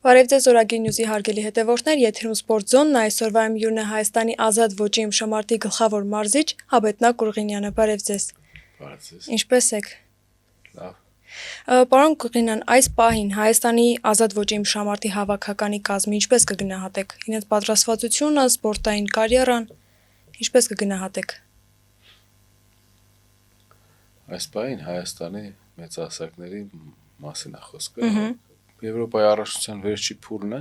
Բարև ձեզ Օրագիր Նյուզի հարգելի հետևորդներ, եթերում Սպորտ Զոնն, այսօրվա իմ հյուրն է Հայաստանի ազատ ոճի ըմբշամարտի գլխավոր մարզիչ Հաբետնակ Կուրղինյանը, բարև ձեզ։ Բարև ձեզ։ Ինչպե՞ս եք։ Լավ։ Պարոն Կուրղինյան, այս պահին Հայաստանի ազատ ոճի ըմբշամարտի հավաքականի կազմը ինչպես կգնահատեք։ Իրենց պատրաստվածությունը, սպորտային կարիերան, ինչպես կգնահատեք։ Այս պահին Հայաստանի մեծահասակների մասին է խոսքը։ Եվրոպայի առաջնության վերջի փուլն է,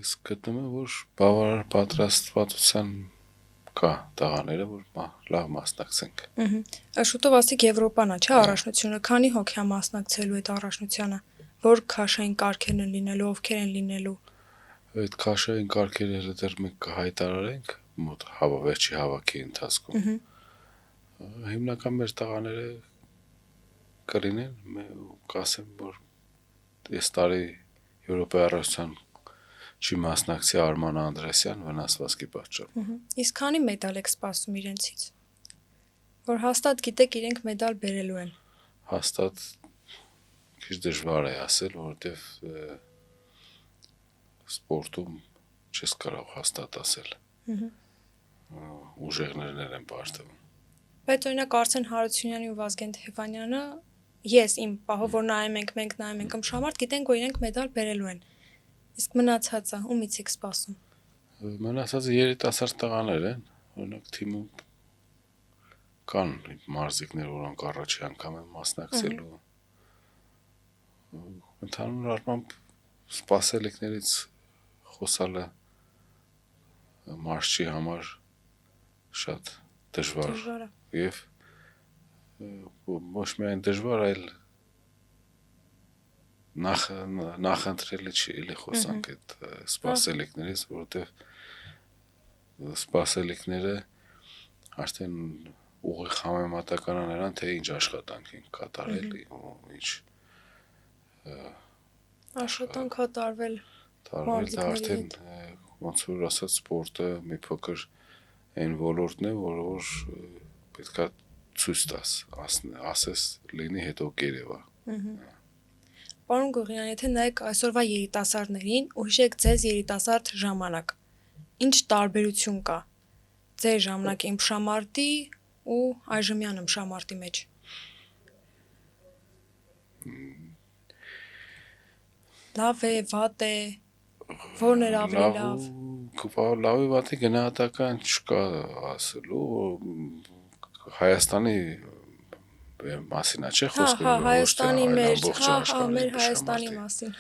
իսկ գտնում եմ, որ բավարար պատրաստվածության կա տղաները, որ լավ մասնակցենք։ Շուտով ասիկ Եվրոպան է, չէ՞, առաջնությունը, քանի հոգի է մասնակցելու այդ առաջնությանը, որ քաշային կարգերն են լինելու, ովքեր են լինելու։ Այդ քաշային կարգերը դեռ մենք կհայտարարենք մոտ վերջի հավաքի ընթացքում։ Հիմնական մեր տղաները կլինեն, կասեմ, որ այս տարի Եվրոպայի առաջնության չի մասնակցի Արման Անդրեսյան վնասվածքի պատճառով։ Իսկ քանի մեդալ եք սպասում իրենցից։ Որ հաստատ գիտեք իրենք մեդալ բերելու են։ Հաստատ քիչ դժվար է ասել, որովհետև սպորտում չես կարող հաստատ ասել։ Ուժեղներն են պարտվում։ Բայց օրինակ Արսեն Հարությունյանի ու Վազգեն Թևանյանը ես իմ պահով որ մենք նայում ենք ըմբշամարտ, գիտենք, որ իրենք մեդալ բերելու են։ Իսկ մնացածը ումից եք սպասում։ Մնացածը երիտասարդ տղաներ են, օրինակ թիմում կան մարզիկներ, որոնք առաջի անգամ են մասնակցելու։ Ընդհանուր առմամբ սպասելիքներից խոսալը մարզչի համար շատ դժվար է։ Եվ ոչ միայն դժվար, այլ նախընտրելի չի էլի խոսանք այդ սպասելիքներից, որովհետև սպասելիքները արդեն ուղիղ համեմատական է նրան, թե ինչ աշխատանք են կատարել ու ինչ աշխատանք է տարվել արդեն ոնց որ ասած սպորտը մի փոքր այն ոլորտն է, որ պետքա ցույց տաս, ասես լինի հետո կերևա։ Պարոն Կուրղինյան, եթե նայեք այսօրվա երիտասարդներին ու հիշեք ձեզ երիտասարդ ժամանակ, ինչ տարբերություն կա ձեր ժամանակի ըմբշամարտի ու այժմյան ըմբշամարտի մեջ։ Լավ է, վատ է, որն էր ավելի լավ։ Լավի վատի գնահատական չկա ասելու, Հայաստանի մասին է, չէ՞ խոսքը։ Հայաստանի մեր Հայաստանի մասին,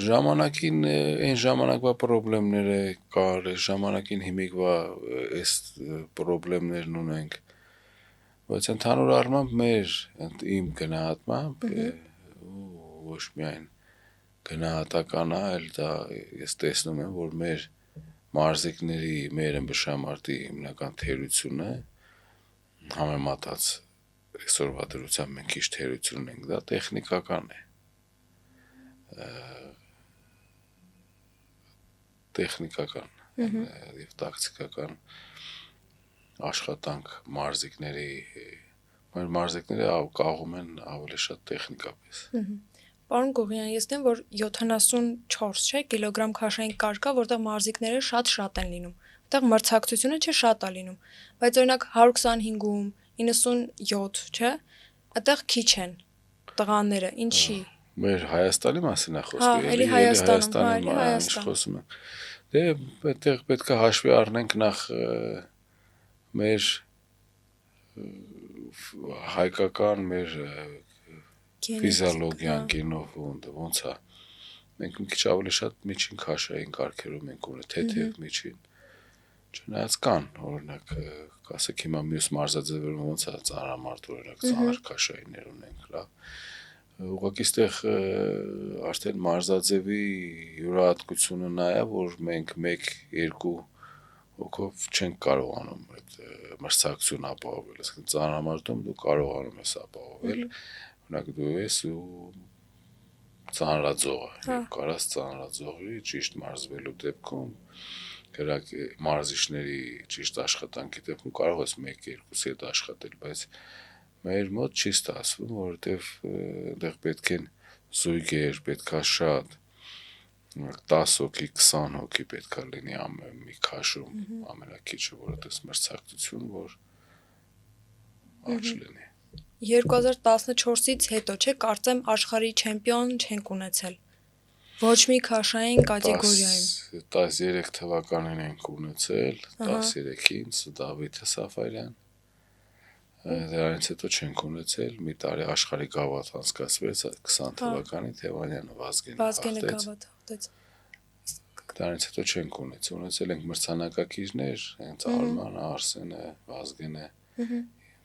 Ժամանակին այն ժամանակվա խնդիրները կար, ժամանակին հիմիկվա այս խնդիրներն ունենք, բայց ընդհանուր առմամբ իմ գնահատմամբ ոչ միայն գնահատական է, այլ դա ես տեսնում եմ, որ մեր մարզիկների, մեր ըմբշամարտի հիմնական թերությունը համեմատած այսօրվա դրությամբ մենք քիչ թերություն ունենք, դա տեխնիկական է։ Տեխնիկական եւ տակտիկական աշխատանք մարզիկների, մեր մարզիկները կաղում են ավելի շատ տեխնիկապես։ Պարոն Կուրղինյան, ես դեմ որ 74 չէ կիլոգրամ քաշային կարգ կա, որտեղ մարզիկները շատ են լինում։ Որտեղ մրցակցությունը չէ շատ է լինում, բայց օրինակ 125-ում 97, չէ, այդտեղ քիչ են տղաները, ինչի։ Մեր Հայաստանի մասին է խոսքը, էլի Հայաստանի խոսում եմ։ Դե այդտեղ պետք է հաշվի առնենք նախ մեր հայկական մեր ֆիզիոլոգիան, գենով ոնց է։ Մենք մի քիչ ավելի շատ միջին քաշային կարգերում ենք ունի, թեթև միջին։ Չնայած կան, օրինակ, ասեք հիմա մյուս մարզաձևերում ոնց է ծանրամարդ, օրինակ ծանր քաշայիններ ունենք, լավ։ Ուղղակի այստեղ արդեն մարզաձևի յուրահատկությունը նա է, որ մենք 1-2 հոգով չենք կարողանում այդ մրցակցությունը ապահովել, այսինքն ծանրամարտում դու կարողանում ես ապահովել, օրինակ դու ես ու ծանրաձողը, կարաս ծանրաձողի ճիշտ մարզվելու դեպքում մարզիչների ճիշտ աշխատանքի դեպքում կարող ես 1-2-ի հետ աշխատել, բայց մեր մոտ չի ստացվում, որովհետև այնտեղ պետք են զույգեր, պետքա շատ 10 հոգի, 20 հոգի պետքա լինի մի քաշում, ամենակիչը, որ այդպես մրցակցություն, որ աճ լինի։ 2014-ից հետո չէ, կարծեմ աշխարհի չեմպիոն չենք ունեցել։ Ոչ մի քաշային կատեգորիայում։ 13 թվականին ենք ունեցել, 13-ին Դավիթ Սաֆարյան։ Դրանից հետո չենք ունեցել, մի տարի աշխարհի գավաթ անցկացվեց 20 թվականին Թևանյանը Վազգենը գավաթ հաղթեց։ Դրանից հետո չենք ունեցել ենք մրցանակակիրներ, հենց Արման, Արսենը, Վազգենը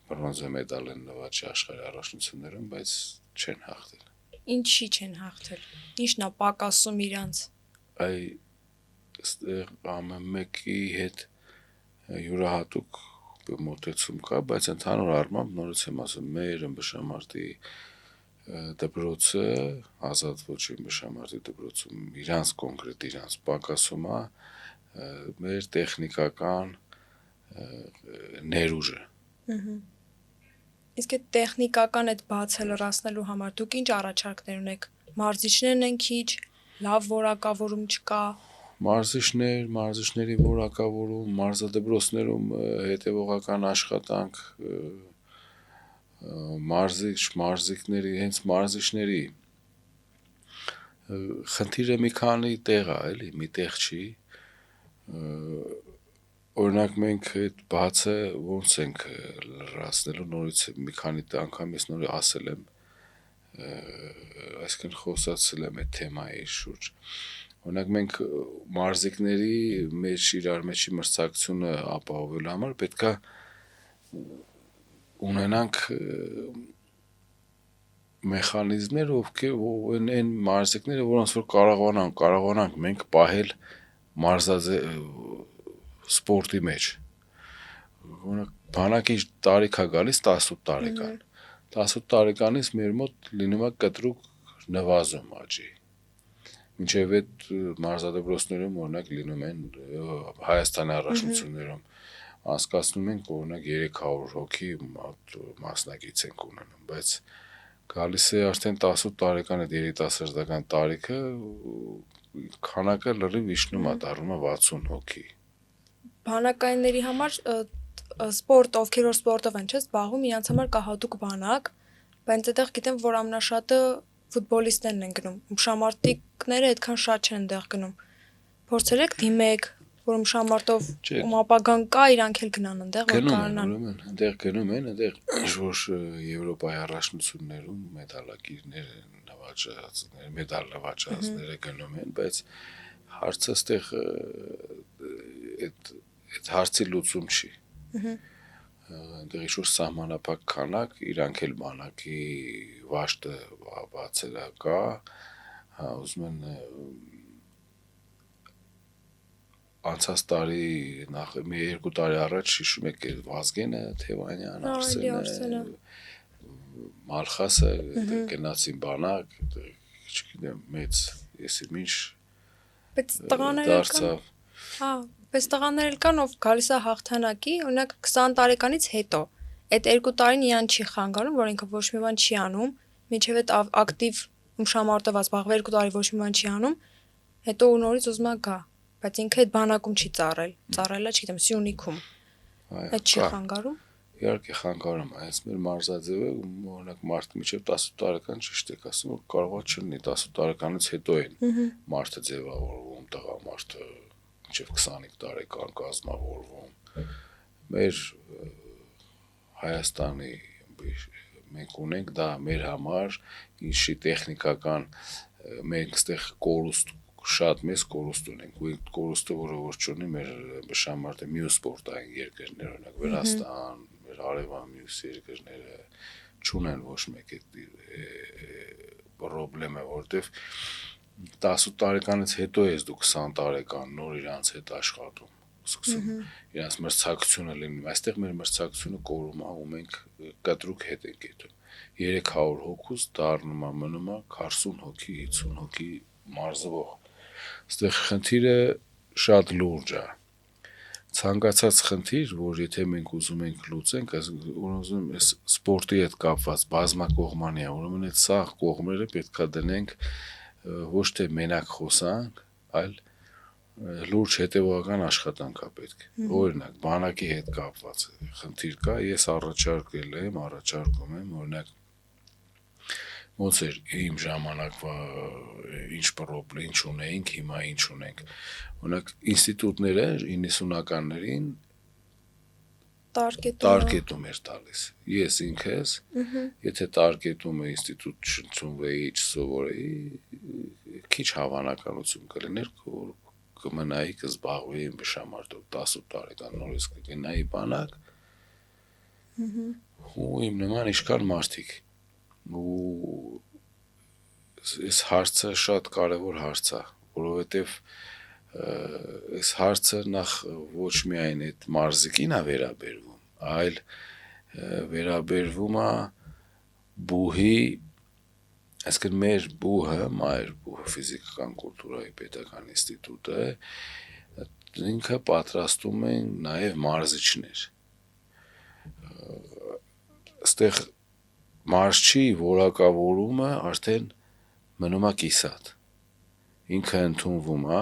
բրոնզե մեդալ են նվաճի աշխարհի առաջնություններում, բայց չեն հաղթել։ Ինչի չեն հաղթել։ Ինչն է պակասում իրանց։ Այ ամեն մեկի հետ յուրահատուկ մոտեցում կա, բայց ընդհանուր առմամբ նորից եմ ասում, մեր ըմբշամարտի դպրոցը, ազատ ոչի ըմբշամարտի դպրոցում իրանց կոնկրետ իրանց պակասում է մեր տեխնիկական ներուժը։ Իսկ այդ տեխնիկական այդ բացը լրացնելու համար դուք ինչ առաջարկներ ունեք։ Մարզիչներն են քիչ, լավ որակավորում չկա։ Մարզիչների որակավորում, մարզադպրոցներում հետևողական աշխատանք, մարզիկների, հենց մարզիչների խնդիրը մի քանի տեղ է, էլի, մի տեղ չի։ Օրինակ մենք այդ բացը ոնց ենք լրացնելու, նորից մի քանի անգամ ես նորից ասել եմ, այսինքն խոսացել եմ այդ թեմայի շուրջ։ Օրինակ մենք մարզիկների մեջ իրար մեջի մրցակցությունը ապահովելու համար պետքա ունենանք մեխանիզմներ, ովքեր այն մարզիկները, որոնց որ կարողանանք մենք պահել սպորտի մեջ։ Օրինակ բանակի տարիք է գալիս 18 տարեկան։ 18 տարեկանից մեր մոտ լինում է կտրուկ նվազում աճի։ Մինչև այդ մարզադպրոցներում օրինակ լինում են Հայաստանի առաջնություններում անցկացնում ենք օրինակ 300 հոգի մասնակից ենք ունենում, բայց գալիս է արդեն 18 տարեկան այդ երիտասարդական տարիքը քանակը լրիվ իջնում է, դառնում է 60 հոգի։ Բանակայինների համար սպորտ, ովքեր որ սպորտով են, չէ՞, զբաղվում, իրancs համար կա հատուկ բանակ, բայց այդտեղ գիտեմ, որ ամենաշատը ֆուտբոլիստներն են գնում։ Ումշամարտիկները այդքան շատ չեն այնտեղ գնում։ Փորձել եք դիմեք, որ ումշամարտով ապագան կա, իրանք էլ գնան այնտեղ, որ կարողանան։ Այնտեղ գնում են, այնտեղ ինչ-որ Եվրոպայի առաջնություններում մեդալակիրներ նվաճածները, մեդալ նվաճածները գնում են, բայց հարցը այդտեղ այդ հարցի լուծում չի։ Այնտեղ ինչ-որ սահմանափակ քանակ, իրանք էլ բանակի վաշտը բացել կա, ուզում են անցած տարի մի 2 տարի առաջ հիշում եք Վազգենը, Թևանյան, Արսենը, Մալխասը գնացին բանակ, չգիտեմ, մեծ եսի ինչ դարձավ։ Բայց տղաներ էլ կան, ով գալիս է հաղթանակի, օրինակ 20 տարեկանից հետո, այդ 2 տարին իրան չի խանգարում, որ ինքը ոչ մի բան չի անում, մինչև այդ ակտիվ ումշամարտով զբաղվել 2 տարի ոչ մի բան չի անում, հետո նորից ուզում է գա, բայց ինքը այդ բանակում չի ծառայել, ծառայելա, չգիտեմ, Սյունիքում։ Այդ չի խանգարում։ Իհարկե խանգարում է, հենց մեր մարզաձևը, օրինակ մարդը մինչև 18 տարեկան ճիշտ եք ասում, որ կարող է չլինի 18 տարեկանից հետո են մարդը ձևավորվում, տղամարդը մինչև 25 տարեկան կազմավորվում։ Մեր Հայաստանի մենք ունենք դա մեր համար, ինչի տեխնիկական մենք այդտեղ կորուստ շատ մեծ կորուստ ունենք, ու այդ կորուստը, որը որ չունի մեր բշամարտը մյուս սպորտային երկրներ, օրինակ Վրաստան, մեր հարևան մյուս երկրները չունեն ոչ մեկ այդ պրոբլեմը, որովհետև 18 տարեկանից հետո ես դու 20 տարեկան նոր իրանց հետ աշխատում, սկսում իրանց մրցակցությունը լինում, այստեղ մեր մրցակցությունը կորում է, ու մենք կտրուկ հետ ենք եթում, 300 հոգուց դառնում է մնում է 40 հոգի, 50 հոգի մարզվող, այստեղ խնդիրը շատ լուրջ է, ցանկացած խնդիր, որ եթե մենք ուզում ենք լուծենք, ուզում ես սպորտի հետ կապված բազմակողմանի է, ուրեմն այդ սաղ կողմերը պետքա դնենք ոչ թե մենակ խոսանք, այլ լուրջ հետևողական աշխատանք է պետք։ Օրինակ, բանակի հետ կապված խնդիր կա, ես առաջարկում եմ, օրինակ ոնց էր իմ ժամանակվա ինչ ունեինք, հիմա ինչ ունենք։ Օրինակ ինստիտուտները 90-ականներին տարկետում էր տալիս։ Ես ինքս, եթե տարկետումը ինստիտուտ չընդունվեի, չսովորեի, քիչ հավանականություն կլիներ, որ կմնայի կզբաղվեի ըմբշամարտով 18 տարեկան նորից կգնայի բանակ։ Ու իմ նման իշքան մարդիկ ու այս հարցը շատ կարևոր հարց է, որովհետև այս հարցը նախ ոչ միայն այդ մարզիկին է վերաբերվում, այլ վերաբերվում է բուհի, այսինքն մեր բուհը, մայր բուհը ֆիզիկական կուլտուրայի պետական ինստիտուտը, ինքը պատրաստում են նաև մարզիչներ։ Այստեղ մարզչի որակավորումը արդեն մնում է կիսատ։ Ինքը ընդունվում է,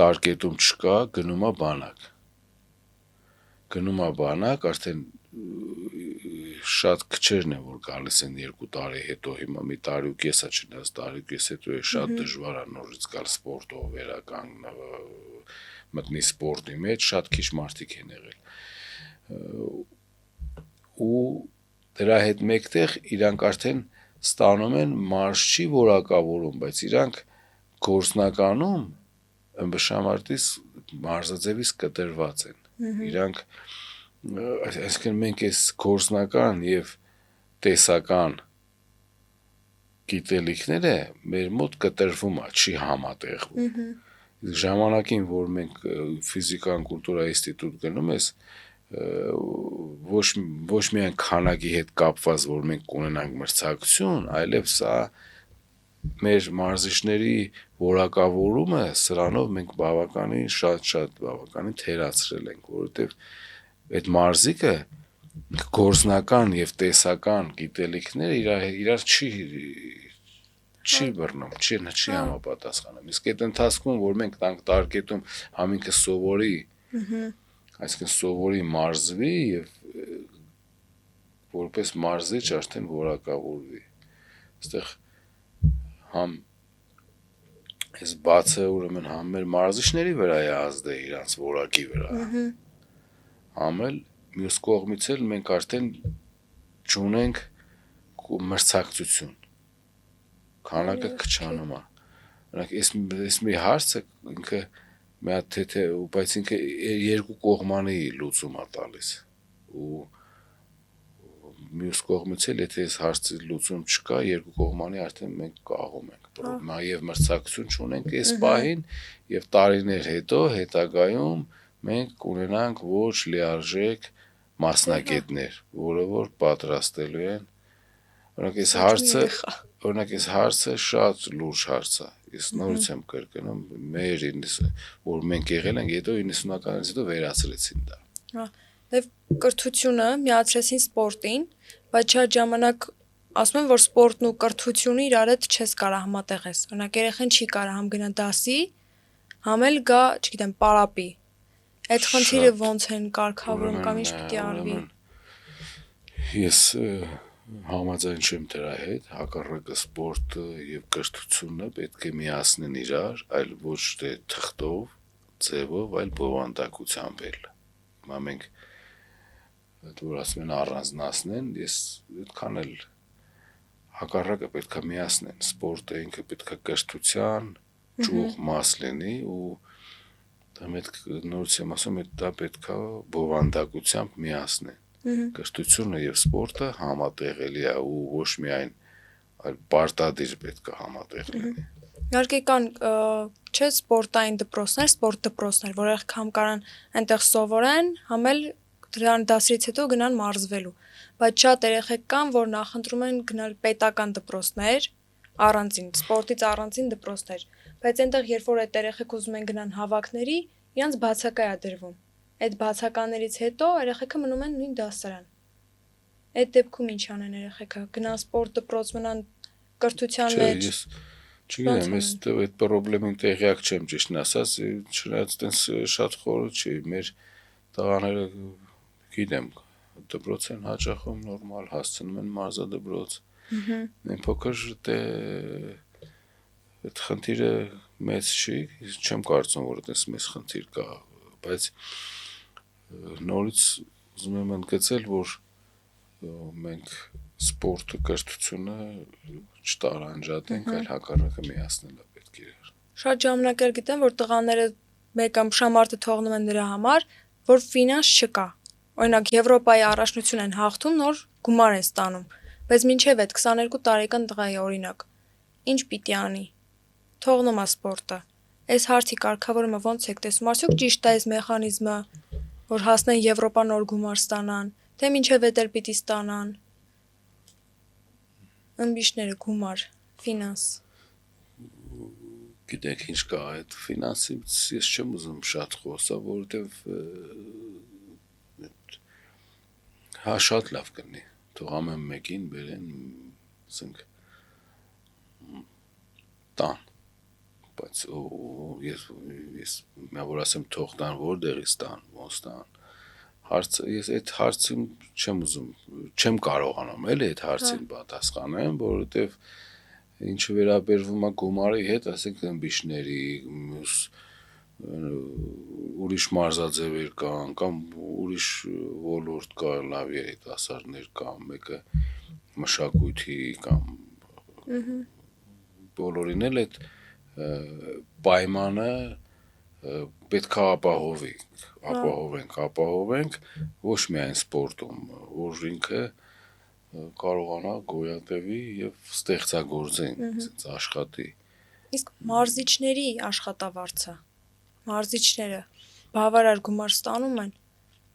տարկետում չկա, գնում է բանակ, արդեն շատ քչերն են, որ գալիս են 2 տարի հետո, հիմա մի տարի ու կես է, չնայած տարի ու կես հետո է շատ դժվար է նորից գալ սպորտով վերական մտնի սպորտի մեջ, շատ քիչ մարդիկ են եղել։ Ու դրա հետ մեկտեղ իրանք արդեն ստանում են մարզչի որակավորում, բայց իրանք գործնականում ըմբշամարտից մարզաձևից կտրված են։ Իրանք, այսինքն մենք այս գործնական եւ տեսական գիտելիքները մեր մոտ կտրվում է, չի համատեղվում։ Ժամանակին, որ մենք ֆիզիկական կուլտուրայի ինստիտուտ գնում ես, ոչ միայն քանակի հետ կապված, որ մենք կունենանք մրցակցություն, այլև սա մեր մարզիչների որակավորումը, սրանով մենք բավականին թերացրել ենք, որովհետև այդ մարզիկը գործնական եւ տեսական գիտելիքները իրար չի բռնում, չի համապատասխանում։ Իսկ այդ ընթացքում, որ մենք տարկետում համինքը սովորի, այսինքն սովորի մարզվի եւ որպես մարզիչ արդեն որակավորվի։ Այստեղ համ այս բացը ուրեմն համ մեր մարզիչների վրա է ազդել իրանց որակի վրա։ Համ էլ մյուս կողմից էլ մենք արդեն չունենք մրցակցություն։ Քանակը քչանում է։ Օրինակ այս մի հարցը ինքը մի հատ թե բայց ինքը երկու կողմանի լուծում է տալիս ու մյուս կողմից էլ եթե այս հարցի լուծում չկա, երկու կողմանի արդեն մենք կաղում ենք։ Եվ մրցակցություն չունենք այս պահին եւ տարիներ հետո հետագայում մենք կունենանք ոչ լիարժեք մասնագետներ, որը որ պատրաստելու են։ Օրինակ այս հարցը շատ լուրջ հարց է։ Ես նորից եմ կրկնում, մեր որ մենք եղել ենք, հետո 90-ականից հետո վերացրեցին դա։ Հա, դեվ կրթությունը միացրեցին սպորտին, բայց շատ ժամանակ ասում են, որ սպորտն ու կրթությունը իրար հետ չես կարող համատեղես։ Օրինակ երեխան չի կարող համ գնա դասի, համ էլ գա, չգիտեմ, պարապի։ Այդ խնդիրը ոնց են կարգավորում կամ ինչ պիտի արվի։ Ես համաձայն չեմ դրա հետ, հակառակը սպորտը եւ կրթությունը պետք է միացնեն իրար, այլ ոչ թե թղթով, ձևով, այլ բովանդակությամբ էլ։ Հիմա մենք որ ասում են առանձնացնեն, ես այդքան էլ հակառակը պետք է միացնեն, սպորտը ինքը պետք է կրթության ճյուղ մաս լինի ու դա նորից եմ ասում, դա պետք է բովանդակությամբ միացնեն։ Կրթությունը եւ սպորտը համատեղելի է ու ոչ միայն այլ պարտադիր պետք է համատեղ լինի։ Իհարկե կան չէ սպորտային դպրոցներ, սպորտ դպրոցներ, որ եղքամ կարան այնտեղ սովորեն, համ էլ դրան դասից հետո գնան մարզվելու։ Բայց շատ երեխեք կան, որ նախընտրում են գնալ պետական դպրոցներ, առանձին, սպորտից առանձին դպրոցներ, բայց այնտեղ երբ որ այդ երեխեք ուզում են գնան հավաքների, իրանց բացակայ է դրվում։ այդ բացականներից հետո երեխեքը մնում են նույն դասարան։ Այդ դեպքում ինչ անեն երեխեքը, գնան սպորտ դպրոց, մնան կրթության Չէ, մեջ։ ես չգիտեմ, ես այդ պրոբլեմին տեղյակ չեմ ճիշտն ասած, չնայած տենց շատ խորը չի, մեր տղաները գիտեմ, դպրոց են հաճախում նորմալ, հասցնում են մարզադպրոց։ Այն փոքր այդ խնդիրը մեծ չի, չեմ կարծում, որ այդպես մեծ խնդիր կա, բայց նորից ուզում եմ ընդգծել, որ մենք սպորտը, կրթությունը չտարանջատենք, այլ հակառակը միացնելը պետք է իրար։ Շատ ժամանակ գիտեմ, որ տղաները մեկ ամշամարտը թողնում են նրա համար, որ ֆինանս չկա։ Օրինակ Եվրոպայի առաջնություն են հաղթում, նոր գումար են ստանում, բայց մինչև այդ 22 տարեկան տղայի օրինակ ինչ պիտի անի։ Թողնում է սպորտը։ Այս հարցի կարգավորումը ո՞նց եք տեսնում։ Արդյոք ճիշտ է այս մեխանիզմը, որ հասնեն Եվրոպա նոր գումար ստանան, թե մինչև այդ էլ պիտի ստանան։ Ըմբիշները գումար, ֆինանս։ Գիտեք ինչ կա այդ ֆինանսից ես չեմ ուզում շատ խոսալ, որովհետև հա շատ լավ կլինի։ Թող ամեն մեկին բերեն, ասենք տան։ Բայց ես որ ասեմ թող տան, որտեղից տան, ոնց տան։ Հարցը ես այդ հարցին չեմ ուզում, չեմ կարողանում էլի այդ հարցին պատասխանեմ, որովհետև ինչը վերաբերվում է գումարի հետ, ասենք ըմբիշների, մյուս ուրիշ մարզաձևեր կան, կամ ուրիշ ոլորտ կա, լավ երիտասարդներ կան, մեկը մշակույթի կամ բոլորին էլ այդ պայմանը պետք է ապահովենք ոչ միայն սպորտում, որ ինքը կարողանա գոյատևի եւ ստեղծագործի, աշխատի։ Իսկ մարզիչների աշխատավարձը, մարզիչները բավարար գումար ստանում են,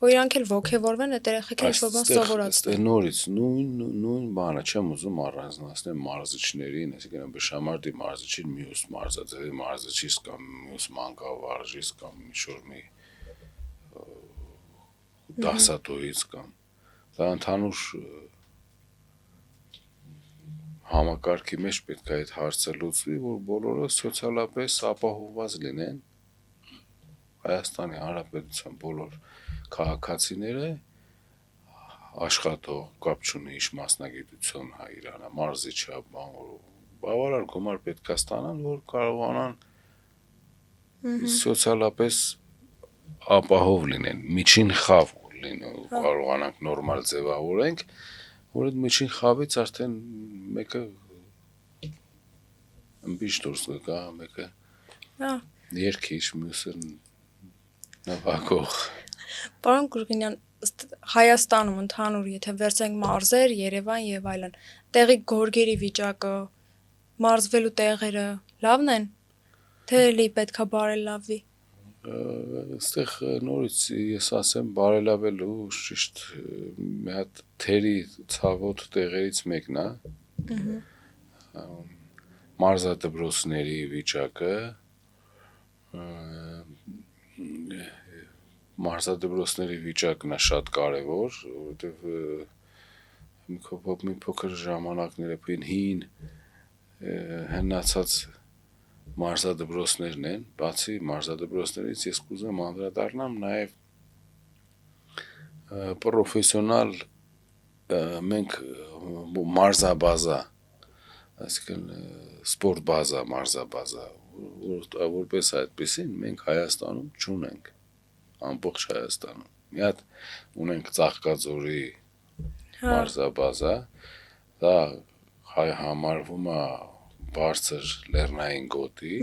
որ իրանք էլ ոգևորվեն այդ երեխեքը ինչ-որ բան սովորացնեն։ Նորից նույն բանը չեմ ուզում առանձնացնել մարզիչներին, այսինքն բշամարտի մարզիչին, մյուս մարզաձևի մարզիչից կամ մյուս մանկավարժից կամ ինչ-որ մի դասատուից կամ դա ընդհանուր համակարգի մեջ պետք է այդ հարցը լուծվի, որ բոլորը սոցիալապես ապահովված լինեն, Հայաստանի Հանրապետության բոլոր քաղաքացիները աշխատող, կապ չունի ինչ մասնագիտություն հա Իրանը, մարզիչը, բավարար գումար պետք է ստանան, որ կարողանան սոցիալապես ապահով լինեն, միջին խավ լինեն, կարողանանք նորմալ ձևավորենք, որ այդ միջին խավից արդեն մեկը ըմբիշ դուրս կգա, մեկը երկիչ, մյուսը նվագող։ Պարոն Կուրգինյան, Հայաստանում ընդհանուր, եթե վերցնենք մարզեր, Երևան եւ այլն, տեղի գորգերի վիճակը, մարզվելու տեղերը լավն են, թե էլի պետքա բարելավվի։ Այստեղ նորից ես ասեմ բարելավելու ճիշտ մի հատ թերի ցավոտ տեղերից մեկն է։ Մարզադպրոցների վիճակը, մարզադպրոցների վիճակն է շատ կարևոր, որովհետև մի փոքր ժամանակները հին հնացած մարզադպրոցներն են, բացի մարզադպրոցներից ես կուզեմ անդրադառնամ նաև պրոֆեսիոնալ մենք մարզաբազա, այսինքն սպորտ բազա, մարզաբազա, որպես այդպեսին մենք Հայաստանում չունենք, ամբողջ Հայաստանում։ Մի հատ ունենք Ծաղկաձորի մարզաբազա, դա համարվում է բարձր լեռնային գոտի,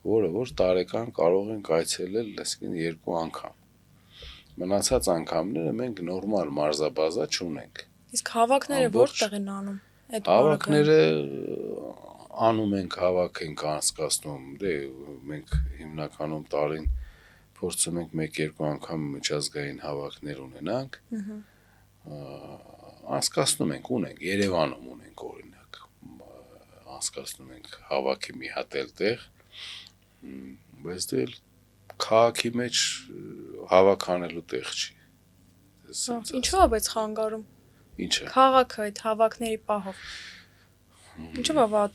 որը որ տարեկան կարող ենք այցելել, այսինքն 2 անգամ։ Մնացած անգամները մենք նորմալ մարզաբազա չունենք։ Իսկ հավաքները որտեղ են անում։ Հավաքները անում ենք, հավաք ենք անցկացնում, մենք հիմնականում տարին փորձում ենք 1-2 անգամ միջազգային հավաքներ ունենանք, անցկացնում ենք, ունենք, Երևանում ունենք օրինակ, անցկացնում ենք հավաքի մի հատ էլ տեղ, բայց դե քաղաքի մեջ հավաքանելու տեղ չի։ Ինչու՞ է բայց խանգարում։ Ինչը։ Քաղաքը այդ հավաքների պահով։ Ինչու՞ է վատ։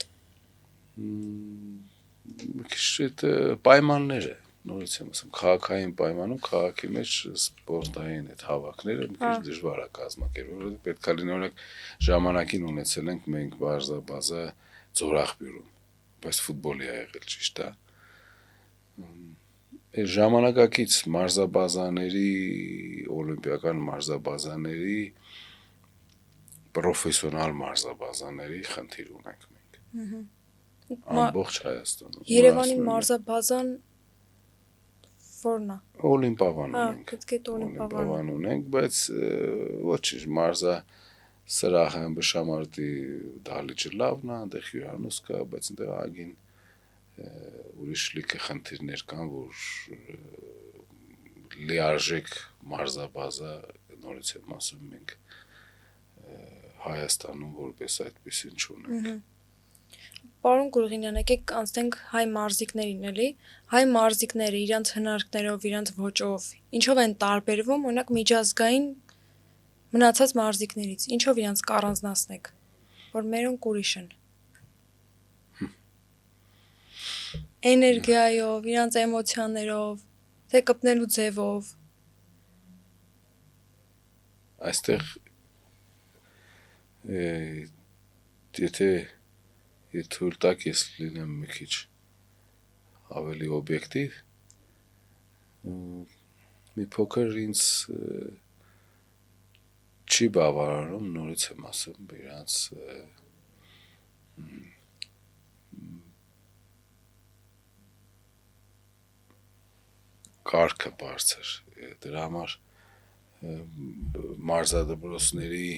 Մի քիչ այդ պայմանները, նորից եմ ասում, քաղաքային պայմանում քաղաքի մեջ սպորտային այդ հավաքները մի քիչ դժվար է կազմակերպել, որովհետեւ պետք է լինի օրինակ ժամանակին ունեցել ենք մենք բարձրաբազա Ձորախբյուրում, բայց ֆուտբոլի է եղել, ճիշտ է։ Այս ժամանակակից մարզաբազաների, օլիմպիական մարզաբազաների, պրոֆեսիոնալ մարզաբազաների խնդիր ունենք մենք։ Ամբողջ Հայաստանում։ Երևանի մարզաբազան որն է։ Օլիմպիական ունենք։ Պետք է Օլիմպիական ունենք, բայց ոչինչ մարզա սրահը Բշամարտի դահլիճը լավն է, այնտեղ հյուրանոց կա, բայց այնտեղ ագին ուրիշ լիքը խնդիրներ կան, որ լիարժեք մարզաբազա նորից եմ ասում մենք Հայաստանում որպես այդպեսին չունենք։ Պարոն Գուրգինյան, եկեք անցնենք հայ մարզիկներին, էլի։ Հայ մարզիկները իրանց հնարքներով, իրանց ոճով, ինչով են տարբերվում, օրինակ միջազգային մնացած մարզիկներից, ինչով իրանց կառանձնացնեք, որ մերոնք ուրիշ են։ Էներգիայով, իրանց էմոցիաներով, թե կպնելու ձևով։ Այստեղ եթե թույլ տաք ես լինեմ մի քիչ ավելի օբյեկտիվ, մի փոքր ինձ չի բավարարում, նորից եմ ասում, իրանց կարգը բարձր, դրա համար մարզադպրոցների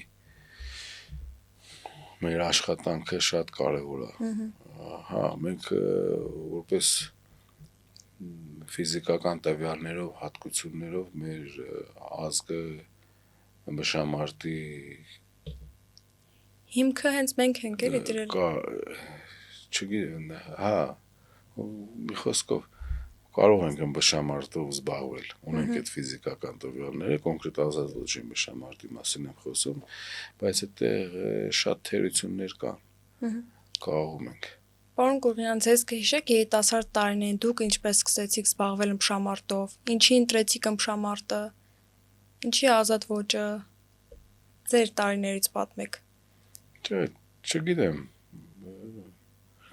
մեր աշխատանքը շատ կարևոր է։ Հա, մենք որպես ֆիզիկական տվյալներով, հատկություններով մեր ազգը Բշամարտի Հիմքը հենց մենք ենք էլի դրել։ Չգիտեմ, հա, մի խոսքով կարող ենք Բշամարտով զբաղվել, ունենք այդ ֆիզիկական տվյալները, կոնկրետ ազատ ոճի Բշամարտի մասին եմ խոսում, բայց այդտեղ շատ թերություններ կան, կարողում ենք։ Պարոն Գուրգինյան, ձեզ կհիշեք երիտասարդ տարիներին դուք ինչպես սկսեցիք զբաղվել Բշամարտով, ինչի ընտրեցիք Բշամարտը, ինչի ազատ ոճը, ձեր տարիներից պատմեք։ Չգիտեմ։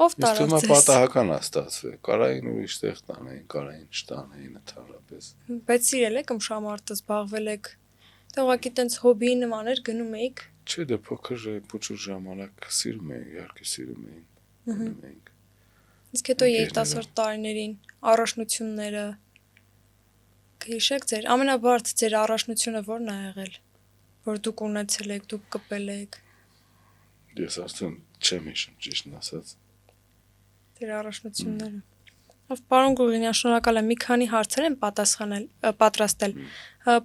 Ով տարավ Իսկ ձեզ։ պատահական է ստացվել, կարային ուրիշ տեղ տանեին, կարային չտանեին ընդհանրապես։ Բայց սիրել եք Բշամարտը, զբաղվել եք, թե ուղղակի տենց հոբիի նման էր, գնում էիք։ Չէ, դե փոքր փոքր ժամանակ սիրում էի, իհարկե սիրում էին, գնում էինք։ Իսկ հետո երիտասարդ տարիներին առաջնությունները կհիշեք ձեր ամենաբարդ ձեր առաջնությունը ո՞րն է եղել, որ դուք ունեցել եք, դուք կպել եք։ Ես արդեն չեմ հիշում, ճիշտն ասած։ Ձեր առաջնությունները։ Ով պարոն Գուրգինյան, շնորհակալ եմ, մի քանի հարցեր եմ պատրաստել։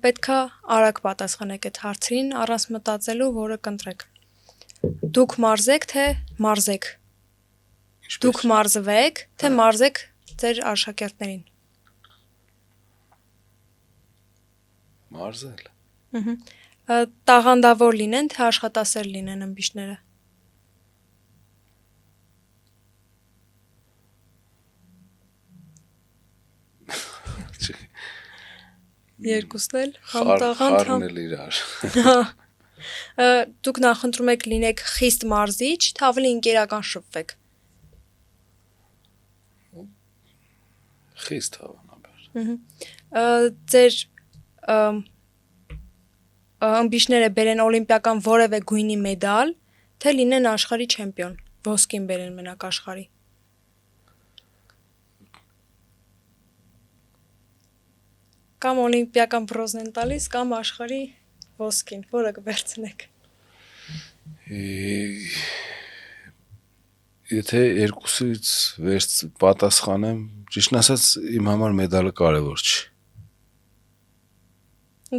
Պետքա արագ պատասխանեք այդ հարցերին, առանց մտածելու, որը կընտրեք։ Դուք մարզեք, թե մարզեք։ Դուք մարզվեք, թե մարզեք ձեր աշակերտներին։ Մարզել։ Տաղանդավոր լինեն, թե աշխատասեր լինեն ըմբիշները։ Երկուսն էլ, համ տաղանդ, համ խառնել իրար։ Դուք նախընտրում եք լինեք խիստ մարզիչ, թե ավելի ընկերական շփվեք։ Խիստ հավանաբար։ Ձեր ըմբիշները բերեն օլիմպիական որևէ գույնի մեդալ, թե լինեն աշխարհի չեմպիոն, ոսկին բերեն մենակ աշխարհի։ Կամ օլիմպիական բրոզն են տալիս, կամ աշխարհի ոսկին, որը կվերցնեք։ Եթե երկուսից վերջ պատասխանեմ, ճիշտն ասած, իմ համար մեդալը կարևոր չի։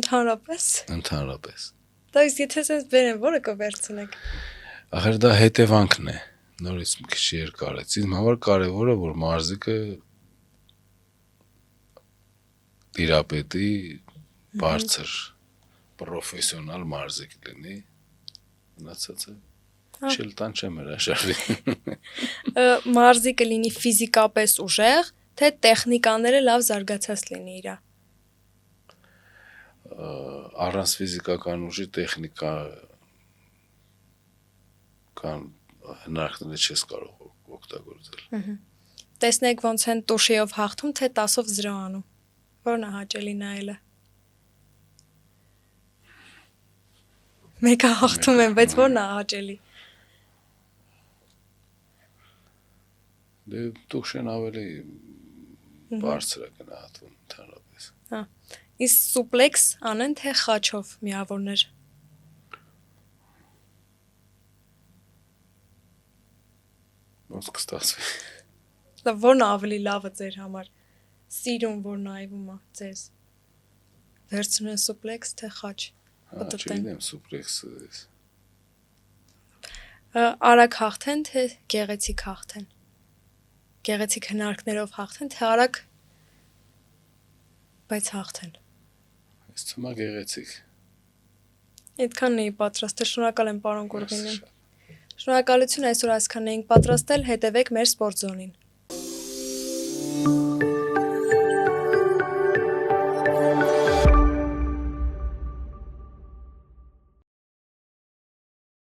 Ընդհանրապես։ Դա իսկ եթե sense բերեն, որը կվերցնեք։ Ախր դա հետևանքն է։ Նորից մի քիչ երկարեց։ Իմ համար կարևորը որ մարզիկը տիրապետի բարձր պրոֆեսիոնալ մարզիկ լինի, մնացածը շել տան չեմ հրաշարվի։ Մարզիկը լինի ֆիզիկապես ուժեղ, թե տեխնիկաները լավ զարգացած լինի իրա։ Առանց ֆիզիկական ուժի տեխնիկա կան հնարքները չես կարող օգտագործել։ Տեսնեք ոնց են տուշիով հաղթում, թե 10-ով 0 անում։ Որն է հաճելի նայելը։ Մեկը հաղթում են, բայց որն է հաճելի։ Դե տուշեն ավելի բարձր է գնահատվում ընդհանրապես։ Իսկ սուպլեքս անեն, թե խաչով միավորներ։ Ոնց կստացվի։ Որն է ավելի լավը ձեր համար։ Սիրուն որ նայվում է ձեզ։ Վերցնում սուպլեքս, թե խաչ։ Չգիտեմ սուպլեքսը։ Արագ հաղթեն, թե գեղեցիկ հաղթեն։ Գեղեցիկ հնարքներով հաղթեն, թե արագ բայց հաղթեն։ Ես թվում է գեղեցիկ։ Այդքանն էի պատրաստել, շնորհակալ եմ պարոն Գուրգենյան։ Շնորհակալություն այսօր այսքանն էինք պատրաստել, հետևեք մեր սպորտ զոնին։